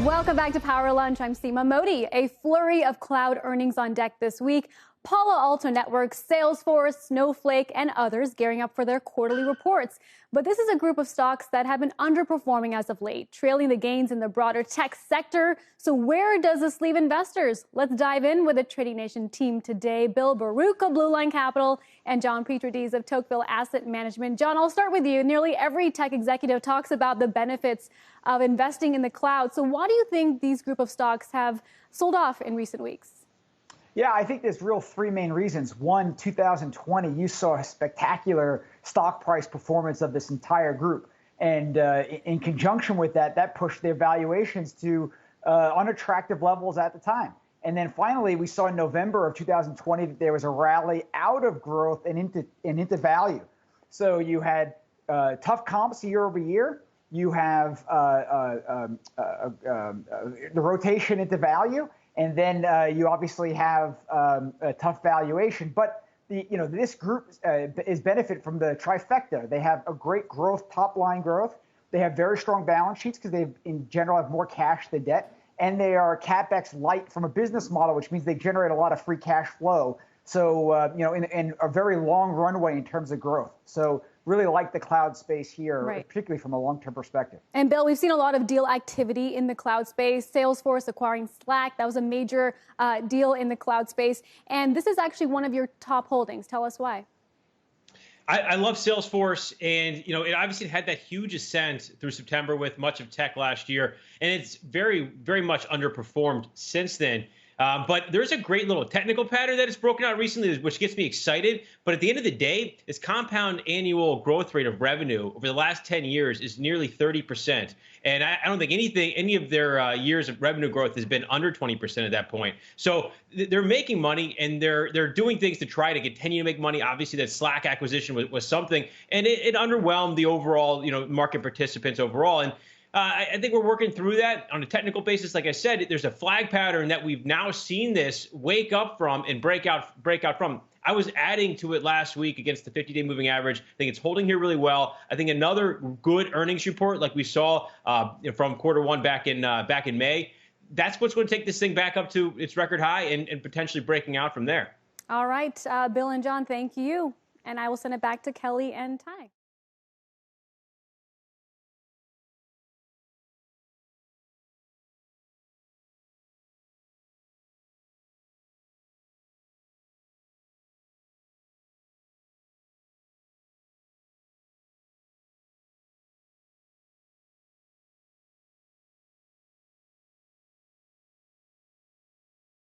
Welcome back to Power Lunch. I'm Seema Modi. A flurry of cloud earnings on deck this week. Palo Alto Networks, Salesforce, Snowflake, and others gearing up for their quarterly reports. But this is a group of stocks that have been underperforming as of late, trailing the gains in the broader tech sector. So where does this leave investors? Let's dive in with the Trading Nation team today. Bill Baruch of Blue Line Capital and John Petridis of Tocqueville Asset Management. John, I'll start with you. Nearly every tech executive talks about the benefits of investing in the cloud. So why do you think these group of stocks have sold off in recent weeks? Yeah, I think there's real three main reasons. One, 2020, you saw a spectacular stock price performance of this entire group. And in conjunction with that, that pushed their valuations to unattractive levels at the time. And then finally, we saw in November of 2020 that there was a rally out of growth and into value. So you had tough comps year over year. You have the rotation into value. And then you obviously have a tough valuation. But this group is benefit from the trifecta. They have a great growth, top line growth. They have very strong balance sheets because they, in general, have more cash than debt. And they are CapEx light from a business model, which means they generate a lot of free cash flow. So, in a very long runway in terms of growth. So really like the cloud space here, right, particularly from a long-term perspective. And Bill, we've seen a lot of deal activity in the cloud space. Salesforce acquiring Slack, that was a major deal in the cloud space. And this is actually one of your top holdings. Tell us why. I love Salesforce, and it obviously had that huge ascent through September with much of tech last year, and it's very, very much underperformed since then. But there's a great little technical pattern that has broken out recently, which gets me excited. But at the end of the day, its compound annual growth rate of revenue over the last 10 years is nearly 30%. And I don't think any of their years of revenue growth has been under 20% at that point. So they're making money, and they're doing things to try to continue to make money. Obviously, that Slack acquisition was something, and it underwhelmed the overall market participants overall. And I think we're working through that on a technical basis. Like I said, there's a flag pattern that we've now seen this wake up from and break out from. I was adding to it last week against the 50-day moving average. I think it's holding here really well. I think another good earnings report, like we saw from quarter one back in May, that's what's going to take this thing back up to its record high and potentially breaking out from there. All right, Bill and John, thank you. And I will send it back to Kelly and Ty.